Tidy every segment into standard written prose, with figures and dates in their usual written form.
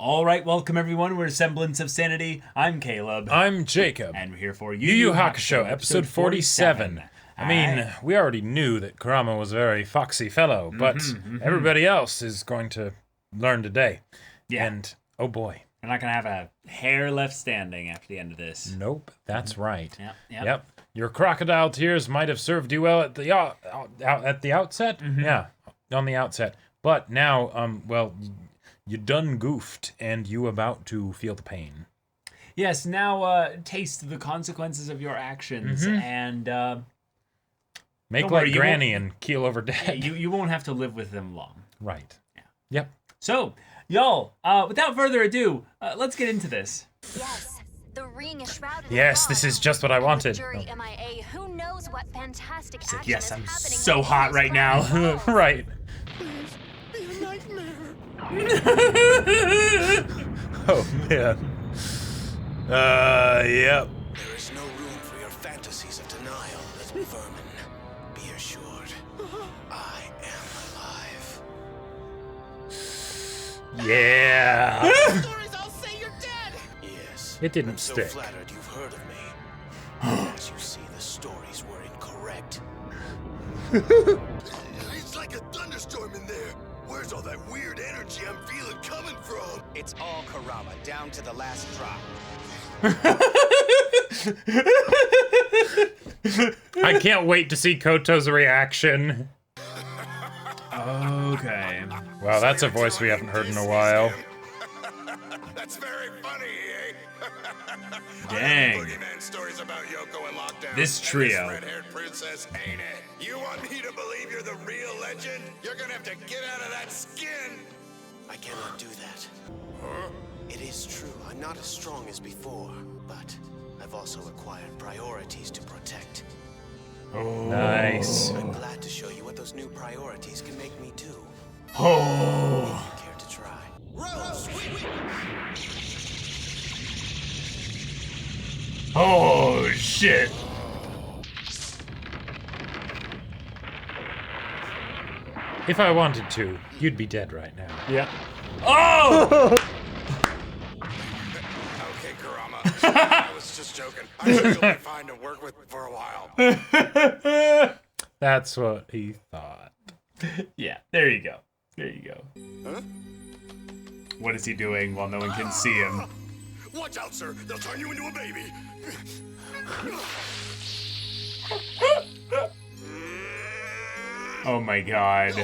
All right, welcome everyone. We're Semblance of Sanity. I'm Caleb. I'm Jacob. And we're here for Yu Yu Hakusho, episode 47. I mean, we already knew that Kurama was a very foxy fellow, but everybody else is going to learn today. Yeah. And, oh boy. We're not going to have a hair left standing after the end of this. Nope, that's right. Yep. Your crocodile tears might have served you well at the outset. Yeah, on the outset. But now, well, you done goofed, and you about to feel the pain. Yes, now taste the consequences of your actions, and make don't like worry, Granny and keel over dead. you won't have to live with them long. Right. Yeah. Yep. So, y'all, without further ado, let's get into this. Yes, the ring is shrouded. Yes, this is just what I wanted. Jury MIA, who knows what fantastic action Yes, is I'm happening so in hot this right now. world. Right. Be a nightmare. Oh, man. Yep. There is no room for your fantasies of denial, little vermin. Be assured, I am alive. Yeah. Stories all say you're dead. Yes. It didn't I'm so stick. flattered you've heard of me. As you see, the stories were incorrect. It's like a thunderstorm in there. Where's all that weird energy I'm feeling coming from? It's all Kurama, down to the last drop. I can't wait to see Koto's reaction. Okay. Wow, that's a voice we haven't heard in a while. That's very funny, eh? Dang. Boogeyman stories about Yoko and Lockdown. This And trio. red-haired princess, ain't it? You want me to believe you're the real legend? You're gonna have to get out of that skin. I cannot do that. It is true, I'm not as strong as before, but I've also acquired priorities to protect. Nice. I'm glad to show you what those new priorities can make me do. Oh. Care to try? Rose, wait. Oh, shit. If I wanted to, you'd be dead right now. Yeah. Oh! Okay, Kurama. I was just joking. I'm sure you'll be fine to work with for a while. That's what he thought. Yeah, there you go. There you go. Huh? What is he doing while no one can see him? Watch out, sir. They'll turn you into a baby. Oh my god.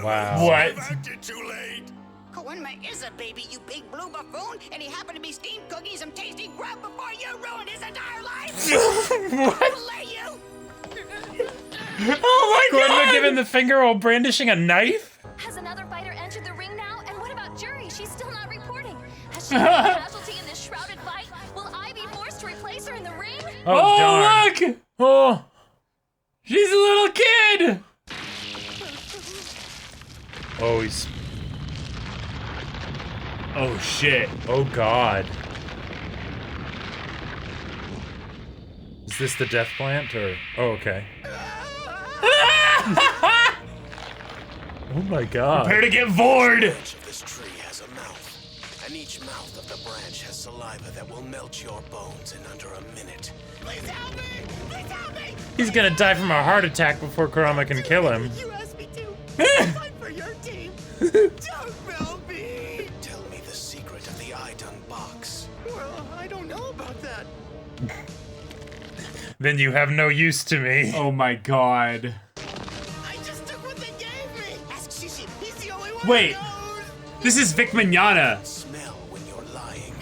Wow. What? Acted too late. Kurama is a baby, you big blue buffoon, and he happened to be steamed cookies and tasty grub before you ruined his entire life. What? Lay you. Oh my Gordon god! giving the finger while brandishing a knife? Has another fighter entered the ring now? And what about Jury? She's still not reporting. Has she been a casualty in this shrouded fight? Will I be forced to replace her in the ring? Oh, darn. Look! Oh. She's a little kid! Oh, he's... Oh shit. Oh, God. Is this the death plant, or... Oh, okay. Oh, my God. Prepare to get vored! Branch of this tree has a mouth, and each mouth of the branch has saliva that will melt your bones in under a minute. Please help me! Please help me! He's gonna die from a heart attack before Kurama can kill him. You asked me to. Fight for your team. Don't fail me. Tell me the secret of the Idun box. Well, I don't know about that. Then you have no use to me. Oh my god. I just took what they gave me. Ask Shishi. He's the only one Wait. who knows. This is Vic Mignogna. Smell when you're lying.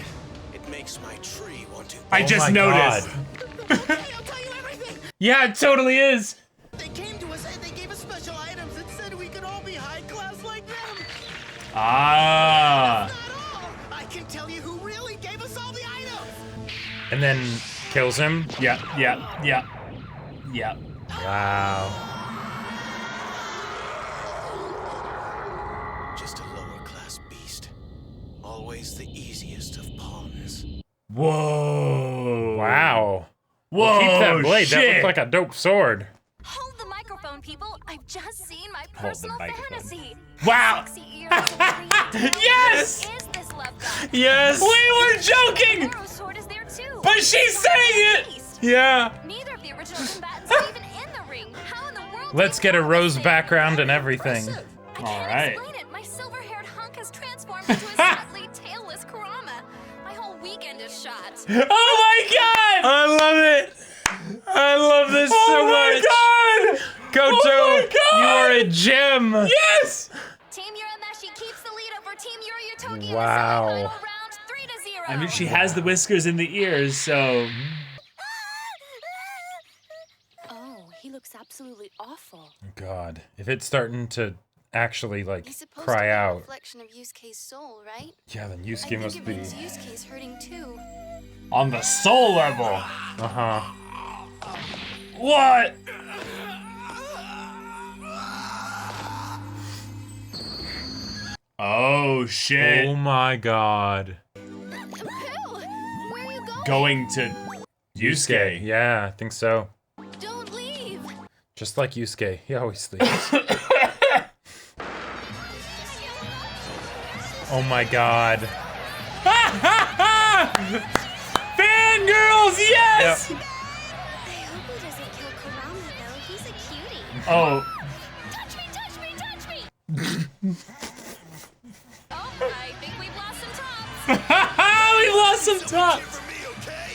It makes my tree want to. I just my noticed. God. Okay, I'll tell you everything. Yeah, it totally is. They came to us and they gave us special items and said we could all be high class like them. Ah. Not all. I can tell you who really gave us all the items. And then kills him. Yeah. Wow. Just a lower class beast. Always the easiest of pawns. Whoa. Wow. Whoa. Keep that blade. Shit. That looks like a dope sword. Hold the microphone, people. I've just seen my Hold the personal microphone. fantasy. Wow. Sexy ears will breathe. Yes! Who is this love guy? Yes! We were joking! Arrow sword is there too. But she's saying it! Yeah. Neither of the original combatants are even in the ring. How in the world? Let's did get a Kurama rose save background it? and everything. I can't Alright. explain it. My silver-haired hunk has transformed into a sadly tailless Kurama. My whole weekend is shot. Oh my god! I love it. I love this so much. Oh my god! Koto, Oh my God! you are a gem. Yes! Team Urameshi keeps the lead over Team Yuri Utogi Wow. in the semi-final round, 3-0. I mean, she has the whiskers in the ears, so... Oh, he looks absolutely awful. God, if it's starting to actually like He's supposed cry to be a out, reflection of Yusuke's soul, right? yeah, then I Yusuke think must it be. means Yusuke's hurting too. On the soul level. Uh-huh. What? Oh shit. Oh my God. Who? Where are you going? Going to Yusuke. Yeah, I think so. Don't leave. Just like Yusuke, he always leaves. Oh my God. Fangirls, yes! Yep. I hope he doesn't kill Kurama though. He's a cutie. Oh. Touch me, touch me, touch me! Oh, I think we've lost some tops. We lost some tops. For me, okay?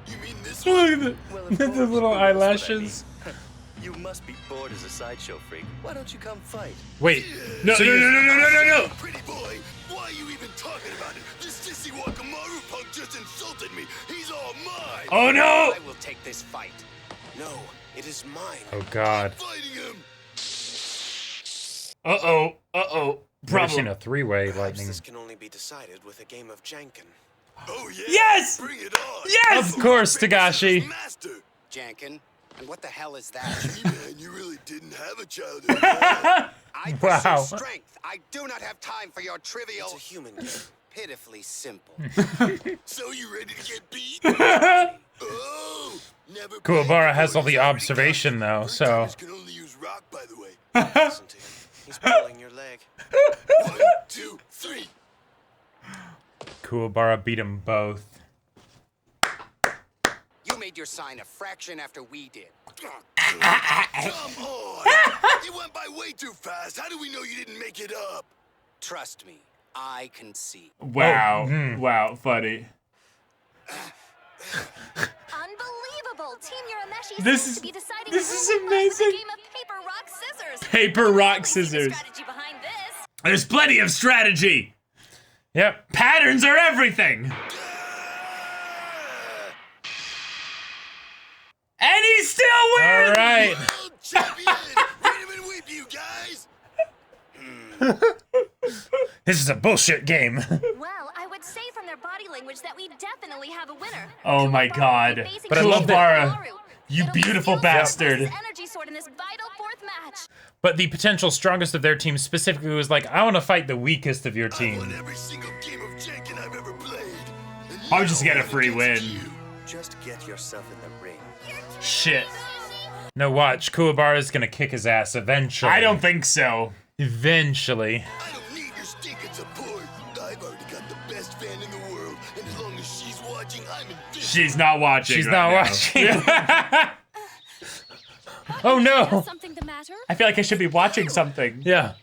You mean this Look at Well, the, of the course, little who knows what I eyelashes. mean? You must be bored as a sideshow freak. Why don't you come fight? Wait. No, So no, no, you- no, no, no, no, no. pretty boy? Why are you even talking about it? This sissy Wakamaru punk just insulted me. He's all mine. Oh no! I will take this fight. No, it is mine. Oh God. Fighting him. Uh-oh, uh-oh. Never seen Problem. a three-way Perhaps lightning. this can only be decided with a game of Janken. Oh yeah. Yes! Bring it on. Yes! Of course, Tagashi. Master. Janken, and what the hell is that? Gee, man, you really didn't have a childhood. huh? I Wow. pursue strength. I do not have time for your trivial, It's a human game. pitifully simple. So you ready to get beat? Oh, never. Kuwabara played has all the before. observation though, so. First-timers can only use rock, by the way. Listen to him. He's pulling your leg. 1, 2, 3. Kuwabara beat them both. You made your sign a fraction after we did. Come on! You went by way too fast. How do we know you didn't make it up? Trust me, I can see. Wow. Wow, funny. Unbelievable! Team Urameshi This seems is- to be deciding this who is will fight with amazing. a game of paper, rock, scissors. Paper, rock, I see the scissors. strategy behind this. There's plenty of strategy. Yep. Patterns are everything. And he still wins! All right. World champion! Read him and weep, you guys! This is a bullshit game. Well, I would say from their body language that we definitely have a winner. Oh my Kuwabara God. will be facing But I love that- Kuwabara. You It'll be beautiful skills bastard. versus energy sword in this vital fourth match. But the potential strongest of their team specifically was like, I want to fight the weakest of your I team. won every single game of Janken I've ever played. And I'll now just get a I'm free against win. you. Just get yourself in the ring. Shit. No, watch. Kuwabara's gonna kick his ass eventually. I don't think so. Eventually. I don't need your stinking support. I've already got the best fan in the world, and as long as she's watching, I'm invincible. She's not watching. She's right not now. watching. Oh no. Something the matter? I feel like I should be watching something. Yeah.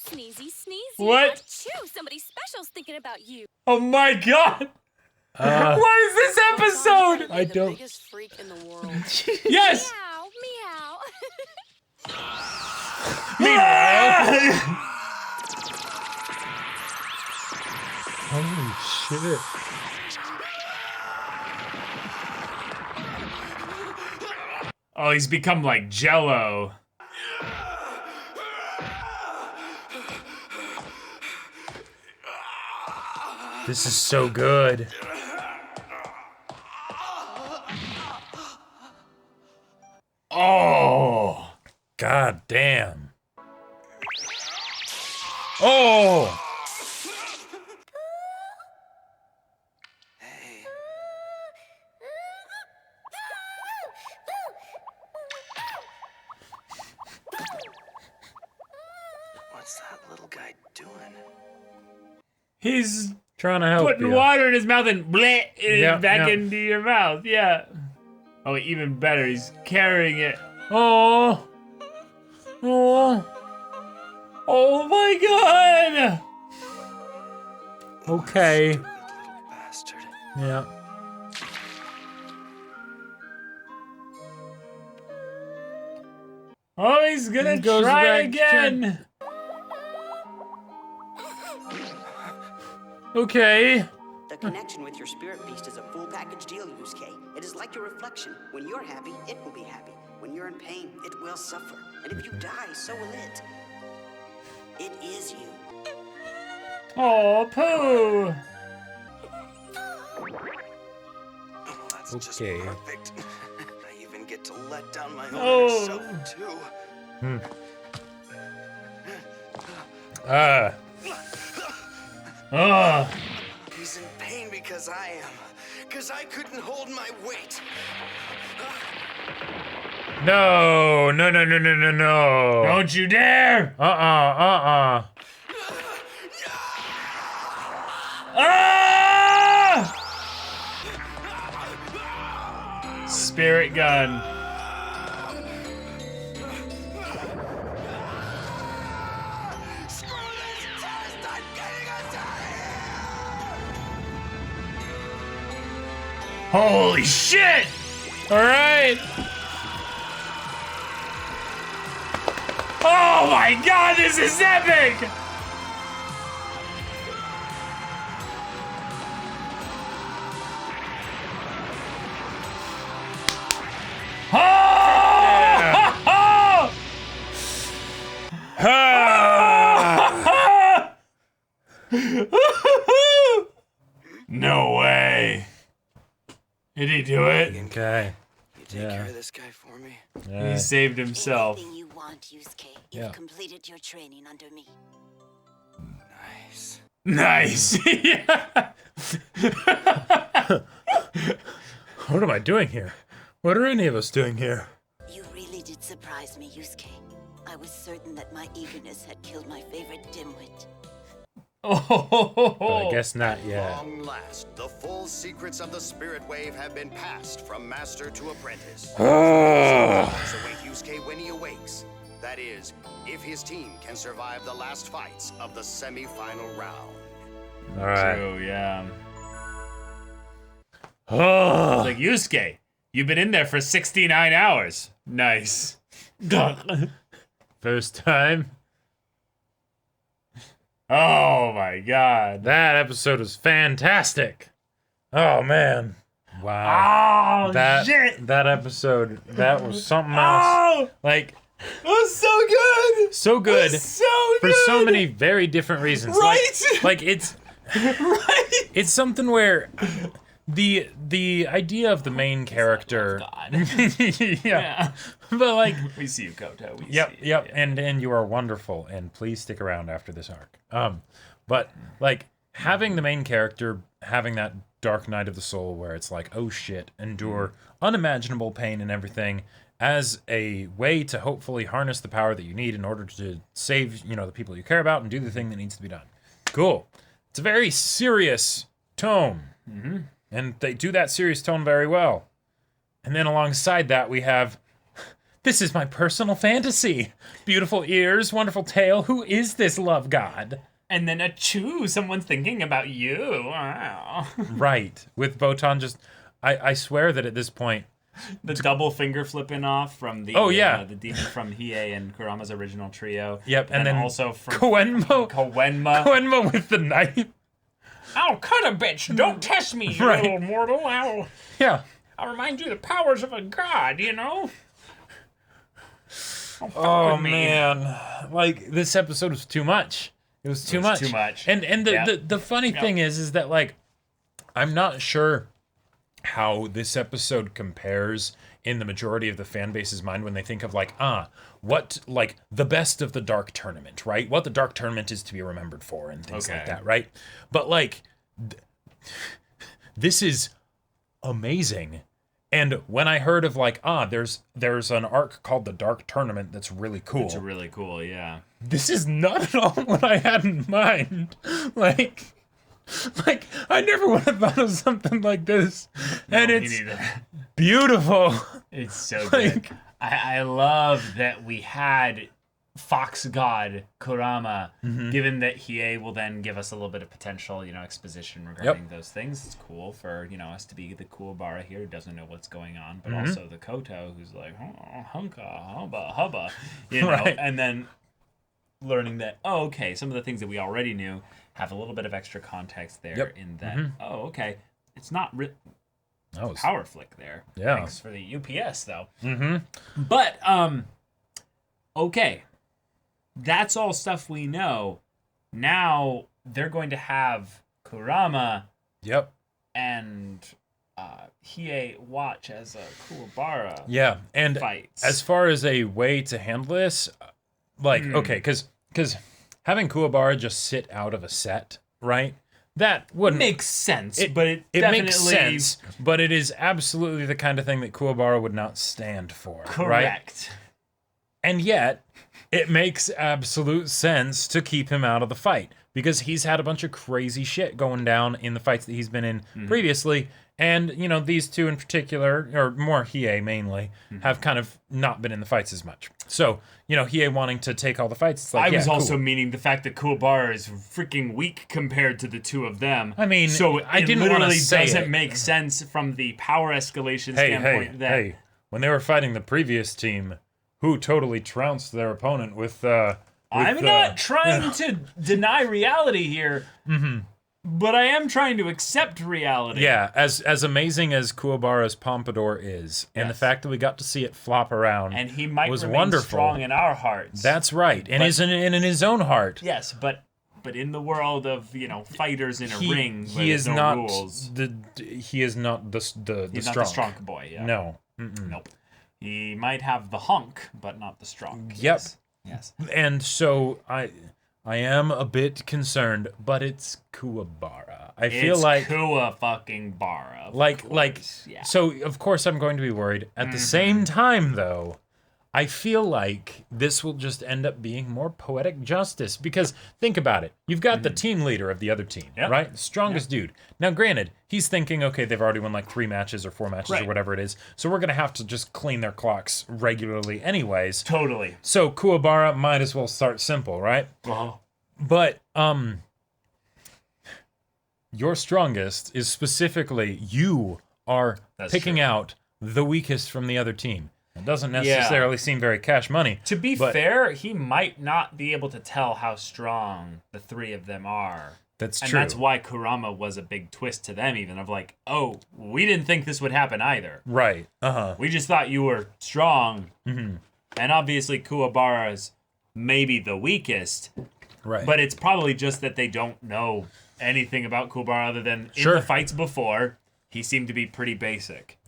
Sneezy, sneezy. What? Achoo, somebody special's thinking about you. Oh my God. What is this episode? I don't. Biggest freak in the world. Yes. Meow, meow. Holy shit. Oh, he's become like Jello. This is so good. Oh. God damn. Oh! What's that little guy doing? He's Trying to help putting you. water in his mouth and bleh, Yep, back yep. into your mouth. Yeah. Oh, even better, he's carrying it. Oh. Oh. Oh my god! Okay. Little bastard. Yeah. Oh, he's gonna He goes try back, again. Okay. The connection with your spirit beast is a full package deal, Yusuke. It is like your reflection. When you're happy, it will be happy. When you're in pain, it will suffer. And if you die, so will it. It is you. Oh, poo. Oh, that's just Okay. perfect. I even get to let down my own Oh. self, too. Ugh. He's in pain because I am. Because I couldn't hold my weight. No. No. No. No. No. No. No. Don't you dare! Ah. Ah! Spirit gun. Screw this test! I'm getting us out of here! Holy shit! All right. Oh my god, this is epic! Oh! No way. Did he do it? Okay. You take Yeah. care of this guy for me? Yeah. He saved himself. Anything you want, Yusuke. Yeah. You've completed your training under me. Nice. Nice. Yeah. What am I doing here? What are any of us doing here? You really did surprise me, Yusuke. I was certain that my eagerness had killed my favorite dimwit. Oh. But I guess not yet. Long last, the full secrets of the spirit wave have been passed from master to apprentice. Ah. Surprises await Yusuke when he awakes. That is, if his team can survive the last fights of the semi-final round. All right. True, yeah. Oh. It's like, Yusuke, you've been in there for 69 hours. Nice. First time. Oh my god. That episode was fantastic. Oh man. Wow. Oh, that shit. that episode, that was something else. Oh, Like it was so good. so good So for good. so many very different reasons. Right. Like it's Right. it's something where the idea of the main character. Yeah. But like We see you, Koto. We Yep, see it. yep, Yeah. and you are wonderful, and please stick around after this arc. But like having the main character having that dark night of the soul where it's like, oh shit, endure unimaginable pain and everything as a way to hopefully harness the power that you need in order to save, the people you care about and do the thing that needs to be done. Cool. It's a very serious tone, and they do that serious tone very well. And then alongside that, we have. This is my personal fantasy. Beautiful ears, wonderful tail. Who is this love god? And then someone's thinking about you. Wow. Right. With Botan just... I swear that at this point... The double finger flipping off from the the demon from Hiei and Kurama's original trio. Yep, and then also from Koenmo. Koenma. with the knife. Ow, cut a bitch! Don't test me, you Right. little mortal! Ow! Yeah. I'll remind you the powers of a god, you know? Don't fuck Oh, with me. man. Like, this episode was too much. It was too much. Too much. And Yep. the funny thing is that, like, I'm not sure how this episode compares in the majority of the fan base's mind when they think of what the best of the Dark Tournament, right? What the Dark Tournament is to be remembered for and things like Okay. that, right? But this is amazing. And when I heard of there's an arc called the Dark Tournament that's really cool. It's really cool, yeah. This is not at all what I had in mind. Like, I never would have thought of something like this. And Me it's neither. beautiful. It's so Like- good. I love that we had Fox God Kurama, given that Hiei will then give us a little bit of potential, exposition regarding those things. It's cool for, us to be the Kuwabara here who doesn't know what's going on, but also the Koto who's like, hunka, hubba, hubba, Right. and then learning that, okay, some of the things that we already knew have a little bit of extra context there in that, okay, it's not power flick there. Yeah. Thanks for the UPS, though. Mm-hmm. But, okay. That's all stuff we know. Now they're going to have Kurama Yep. and Hiei watch as a Kuwabara Yeah. And fights. as far as a way to handle this, like, okay, because having Kuwabara just sit out of a set, right? That wouldn't makes sense, but it it definitely makes sense, but it is absolutely the kind of thing that Kuwabara would not stand for. Right? correct. And yet, it makes absolute sense to keep him out of the fight because he's had a bunch of crazy shit going down in the fights that he's been in previously. And, these two in particular, or more Hiei mainly, have kind of not been in the fights as much. So, Hiei wanting to take all the fights, it's like, I was cool. also meaning the fact that Kuwabara is freaking weak compared to the two of them. I mean, so I it didn't wanna literally say doesn't it. make sense from the power escalation standpoint. Hey, when they were fighting the previous team, who totally trounced their opponent with I'm not trying to deny reality here, but I am trying to accept reality. Yeah, as amazing as Kuwabara's pompadour is, and the fact that we got to see it flop around, And he might was remain wonderful. strong in our hearts. That's right, and is in his own heart. Yes, but in the world of, fighters in a ring where He there's is no not rules, he is not the he's strong. not the strong boy. Yeah. No. Nope. He might have the hunk, but not the strong. Yep. Yes. And so I am a bit concerned, but it's Kuwabara. I feel It's like fucking Bara. Yeah. So of course I'm going to be worried. At the same time though, I feel like this will just end up being more poetic justice because think about it. You've got the team leader of the other team, right? The strongest dude. Now granted, he's thinking, okay, they've already won like 3 matches or 4 matches or whatever it is. So we're going to have to just clean their clocks regularly anyways. Totally. So Kuwabara might as well start simple, right? Uh-huh. But your strongest is specifically you are picking true. out the weakest from the other team. It doesn't necessarily seem very cash money. To be but fair, he might not be able to tell how strong the 3 of them are. That's And true. that's why Kurama was a big twist to them, even of like, oh, we didn't think this would happen either. Right. Uh-huh. We just thought you were strong. And obviously Kuwabara's maybe the weakest, Right. but it's probably just that they don't know anything about Kuwabara other than in Sure. the fights before, he seemed to be pretty basic.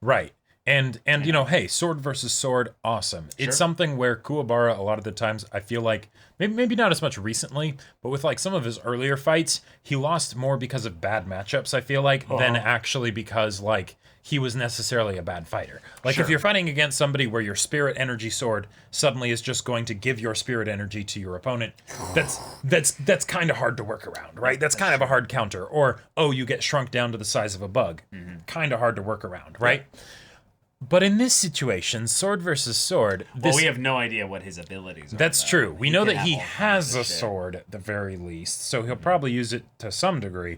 Right. And hey, sword versus sword, awesome. It's something where Kuwabara, a lot of the times, I feel like, maybe not as much recently, but with like some of his earlier fights, he lost more because of bad matchups, I feel like, than actually because, like, he was necessarily a bad fighter. Like, if you're fighting against somebody where your spirit energy sword suddenly is just going to give your spirit energy to your opponent, that's kind of hard to work around, right? That's kind of a hard counter. Or, oh, you get shrunk down to the size of a bug. Kind of hard to work around, right? But in this situation, sword versus sword... Well, we have no idea what his abilities are. That's though. true. We know can that he have all has kinds a of shit. sword at the very least, so he'll probably use it to some degree.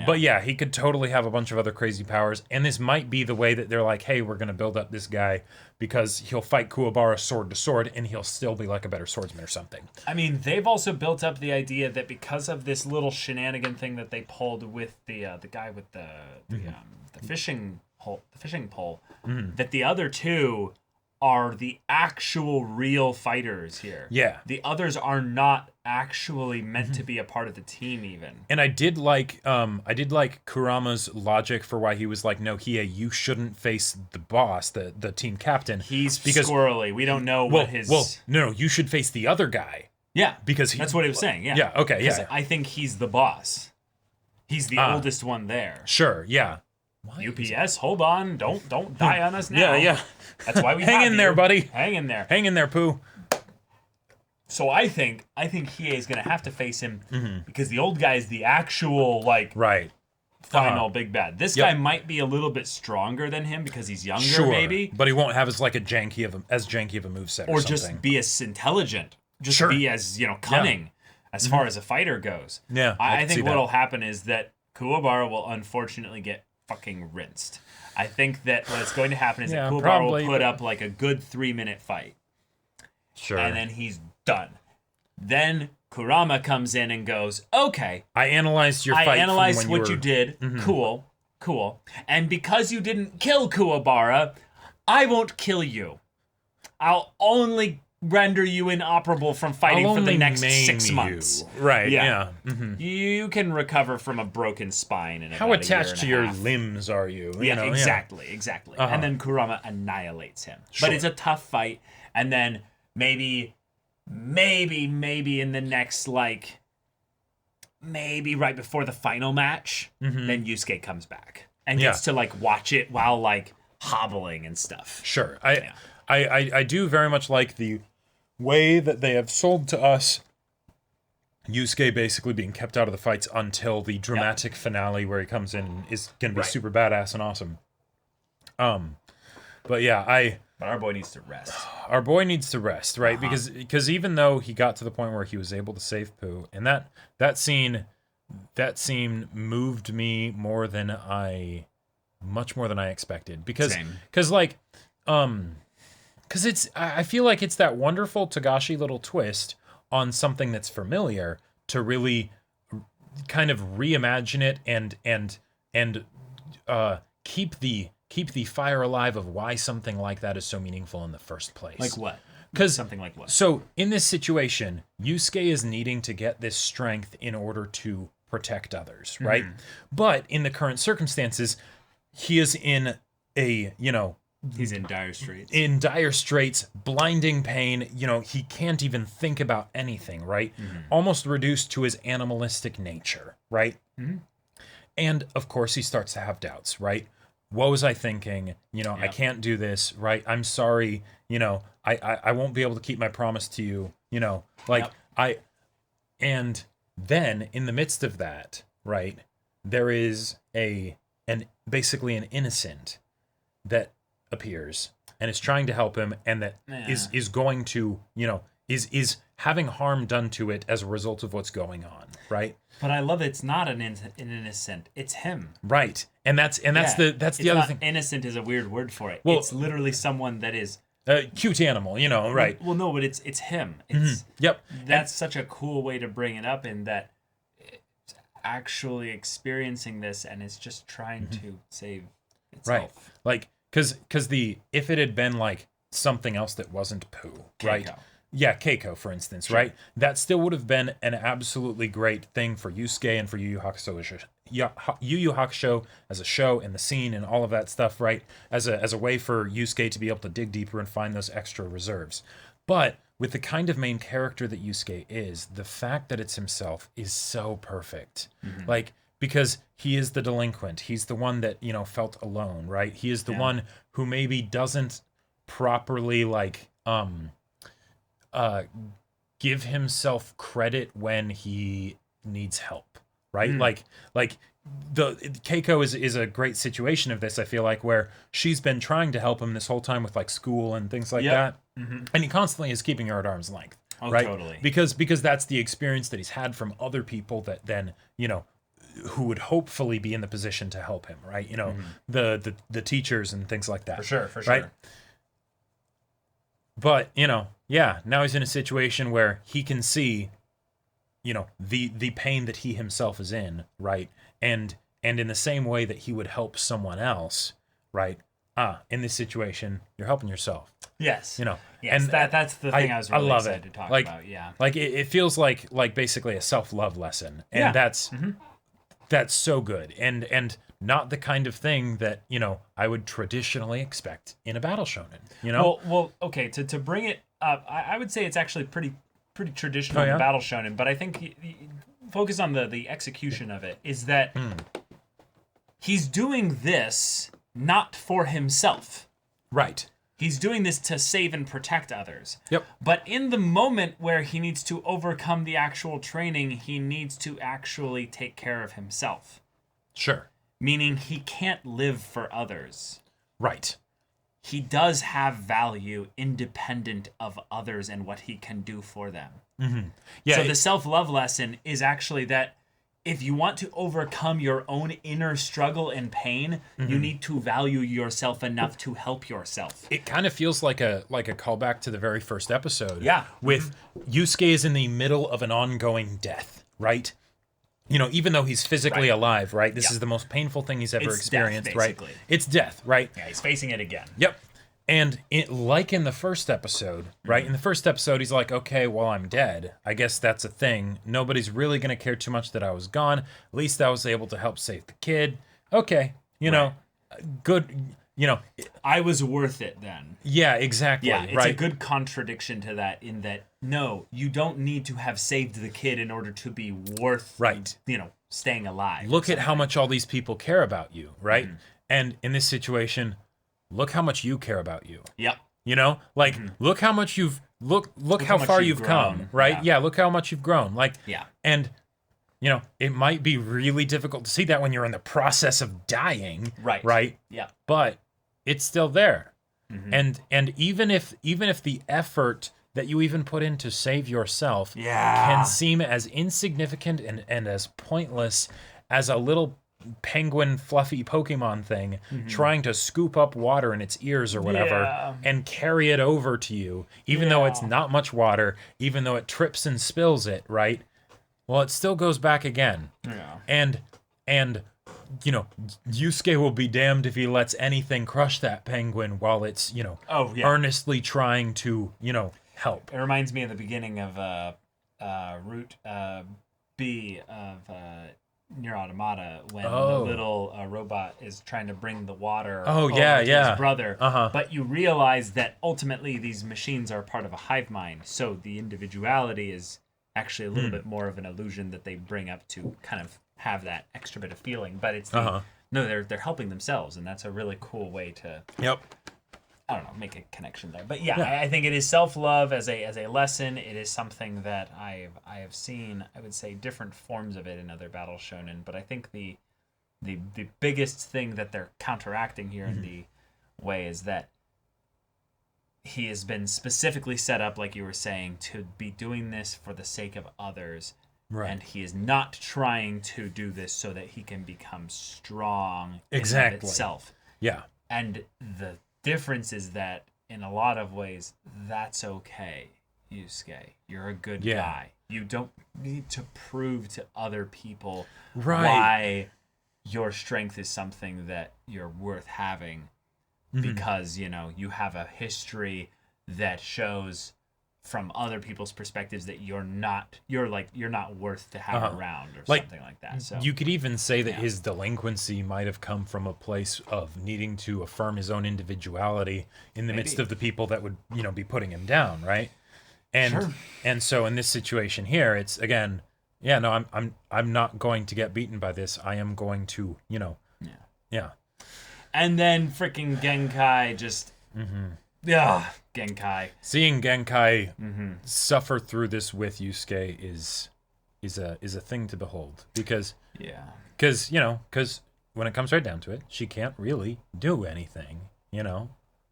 But yeah, he could totally have a bunch of other crazy powers, and this might be the way that they're like, hey, we're going to build up this guy because he'll fight Kuwabara sword to sword, and he'll still be like a better swordsman or something. I mean, they've also built up the idea that because of this little shenanigan thing that they pulled with the guy with the fishing pole, that the other 2 are the actual real fighters here. Yeah. The others are not actually meant to be a part of the team even. And I did like Kurama's logic for why he was like, no, Hiei, you shouldn't face the boss, the team captain. He's squirrely. We don't know what his... no, you should face the other guy. Yeah, Because that's what he was saying, yeah. Yeah, okay, yeah. I think he's the boss. He's the oldest one there. Sure, yeah. UPS, hold on. Don't die on us now. Yeah. That's why we Hang have in there, you. buddy. Hang in there. Hang in there, Pooh. So I think Hiei is gonna have to face him because the old guy is the actual Right. final big bad. This guy might be a little bit stronger than him because he's younger, maybe. But he won't have as janky of a moveset or something. Just be as intelligent. Just Sure. be as, cunning as far as a fighter goes. Yeah, I think what'll happen is that Kuwabara will unfortunately get fucking rinsed. I think that what's going to happen is that Kuwabara will put up a good 3-minute fight. Sure. And then he's done. Then Kurama comes in and goes, okay. I analyzed your fight. I analyzed from when what you did. Cool. And because you didn't kill Kuwabara, I won't kill you. I'll only render you inoperable from fighting for the next 6 months. Right, yeah. You can recover from a broken spine in How about attached to a year and your a half. lims are you? Yeah, exactly. And then Kurama annihilates him. But it's a tough fight. And then maybe in the next, maybe right before the final match, then Yusuke comes back and gets to, watch it while, hobbling and stuff. Sure. I do very much like the way that they have sold to us Yusuke basically being kept out of the fights until the dramatic finale where he comes in and is going to be super badass and awesome. But yeah, But our boy needs to rest. Our boy needs to rest, right? Because even though he got to the point where he was able to save Pooh, and that scene moved me much more than I expected. Because I feel like it's that wonderful Togashi little twist on something that's familiar to really kind of reimagine it and keep the fire alive of why something like that is so meaningful in the first place. Like what? Something like what? So in this situation, Yusuke is needing to get this strength in order to protect others, right? But in the current circumstances, he is in he's in dire straits. In dire straits, blinding pain, he can't even think about anything, right? Almost reduced to his animalistic nature, right? And of course he starts to have doubts, right? What was I thinking? I can't do this, right? I'm sorry, I won't be able to keep my promise to you, and then in the midst of that, right, there is basically an innocent that appears and is trying to help him and that is going to, is having harm done to it as a result of what's going on, right? But I love it's not an innocent. It's him. Right. And that's the other thing. Innocent is a weird word for it. Well, it's literally someone that is a cute animal, right? Well, no, but it's him. That's such a cool way to bring it up in that it's actually experiencing this and it's just trying to save itself. Right. Because if it had been something else that wasn't Pooh, right? Yeah, Keiko, for instance, right? That still would have been an absolutely great thing for Yusuke and for Yu Yu Hakusho as a show and the scene and all of that stuff, right? As a way for Yusuke to be able to dig deeper and find those extra reserves. But with the kind of main character that Yusuke is, the fact that it's himself is so perfect. Because he is the delinquent. He's the one that, felt alone, right? He is the one who maybe doesn't properly give himself credit when he needs help, right? The Keiko is a great situation of this, I feel like, where she's been trying to help him this whole time with school and things like that. And he constantly is keeping her at arm's length. Right? Totally. Because that's the experience that he's had from other people that then, who would hopefully be in the position to help him, right? The teachers and things like that. For sure. Right? But, now he's in a situation where he can see, the pain that he himself is in, right? And in the same way that he would help someone else, right? In this situation, you're helping yourself. Yes. And that's the thing I was really excited to talk about. Yeah. It feels like basically a self-love lesson. And that's so good. And not the kind of thing that, I would traditionally expect in a battle shonen, Well, okay, to bring it up, I would say it's actually pretty traditional in the battle shonen, but I think focus on the execution of it is that he's doing this not for himself. Right. He's doing this to save and protect others. Yep. But in the moment where he needs to overcome the actual training, he needs to actually take care of himself. Sure. Meaning he can't live for others. Right. He does have value independent of others and what he can do for them. Yeah. So the self-love lesson is actually that if you want to overcome your own inner struggle and pain, you need to value yourself enough to help yourself. It kind of feels like a callback to the very first episode. Yeah. With Yusuke is in the middle of an ongoing death, right? You know, even though he's physically alive, right? This is the most painful thing he's ever It's experienced, death, right? basically. It's death, right? Yeah, he's facing it again. Yep. And like in the first episode, right? In the first episode, he's like, okay, well, I'm dead. I guess that's a thing. Nobody's really going to care too much that I was gone. At least I was able to help save the kid. Okay. You know, good, you know. I was worth it then. Yeah, exactly. Yeah, it's right? a good contradiction to that in that, no, you don't need to have saved the kid in order to be worth, Right. you know, staying alive. Look at how much all these people care about you, right? And in this situation, look how much you care about you. Yep. You know, like look how much you've look how how much far you've you've come, grown. right? Yeah. Yeah, look how much you've grown. Like, Yeah. and you know, it might be really difficult to see that when you're in the process of dying, Right. Right? Yeah. But it's still there. And even if the effort that you even put in to save yourself can seem as insignificant and as pointless as a little penguin fluffy Pokemon thing trying to scoop up water in its ears or whatever and carry it over to you, even though it's not much water, even though it trips and spills it, right? Well, it still goes back again. Yeah. And you know, Yusuke will be damned if he lets anything crush that penguin while it's, you know, earnestly trying to, you know, help. It reminds me of the beginning of Route B of Nier Automata when the little robot is trying to bring the water over to his brother. But you realize that ultimately these machines are part of a hive mind, so the individuality is actually a little bit more of an illusion that they bring up to kind of have that extra bit of feeling. But it's no, they're helping themselves, and that's a really cool way to I don't know, make a connection there. But yeah. I think it is self-love as a lesson. It is something that I have seen, I would say, different forms of it in other battle shonen. But I think the biggest thing that they're counteracting here in the way is that he has been specifically set up, like you were saying, to be doing this for the sake of others. Right. And he is not trying to do this so that he can become strong in and of itself. Yeah. And the difference is that in a lot of ways, that's okay, Yusuke. You're a good guy. You don't need to prove to other people why your strength is something that you're worth having. Because, you know, you have a history that shows from other people's perspectives that you're not worth to have around or something like that. So you could even say that his delinquency might have come from a place of needing to affirm his own individuality in the midst of the people that would, you know, be putting him down, right? And and so in this situation here, it's again, I'm not going to get beaten by this. I am going to, you know, And then freaking Genkai just Genkai. Seeing Genkai suffer through this with Yusuke is a thing to behold because when it comes right down to it, she can't really do anything, you know,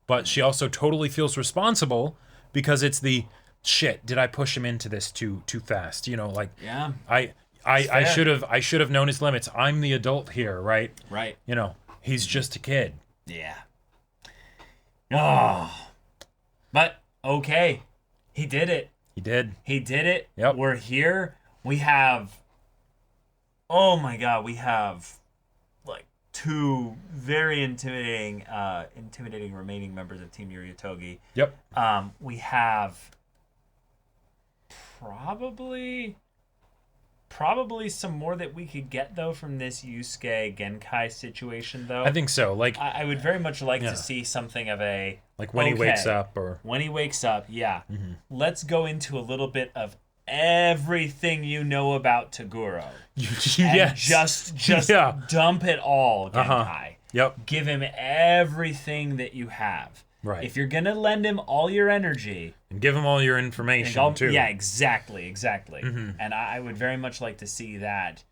but she also totally feels responsible because it's the shit. Did I push him into this too fast? You know, like I should have known his limits. I'm the adult here, right? Right. You know, he's just a kid. Yeah. Oh. But, okay. He did it. He did. He did it. Yep. We're here. We have... Oh my god, we have like two very intimidating remaining members of Team Yuritogi. Yep. We have probably some more that we could get though from this Yusuke Genkai situation though. I think so. Like I would very much like to see something of a like when he wakes up or when he wakes up. Yeah. Let's go into a little bit of everything you know about Toguro. Yes. Just dump it all, Genkai. Yep. Give him everything that you have. Right. If you're gonna lend him all your energy, and give him all your information too. Yeah, exactly. And I would very much like to see that,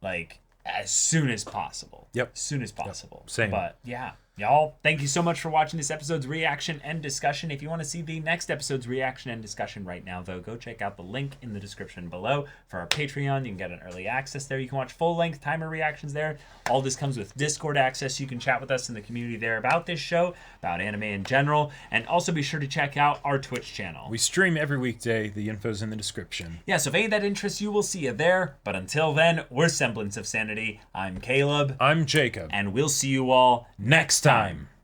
like, as soon as possible. Yep. As soon as possible. Same. But yeah, y'all, thank you so much for watching this episode's reaction and discussion. If you want to see the next episode's reaction and discussion right now, though, go check out the link in the description below for our Patreon. You can get an early access there. You can watch full-length timer reactions there. All this comes with Discord access. You can chat with us in the community there about this show, about anime in general, and also be sure to check out our Twitch channel. We stream every weekday. The info's in the description. Yeah, so if any of that interests you, we'll see you there. But until then, we're Semblance of Sanity. I'm Caleb. I'm Jacob. And we'll see you all Next time.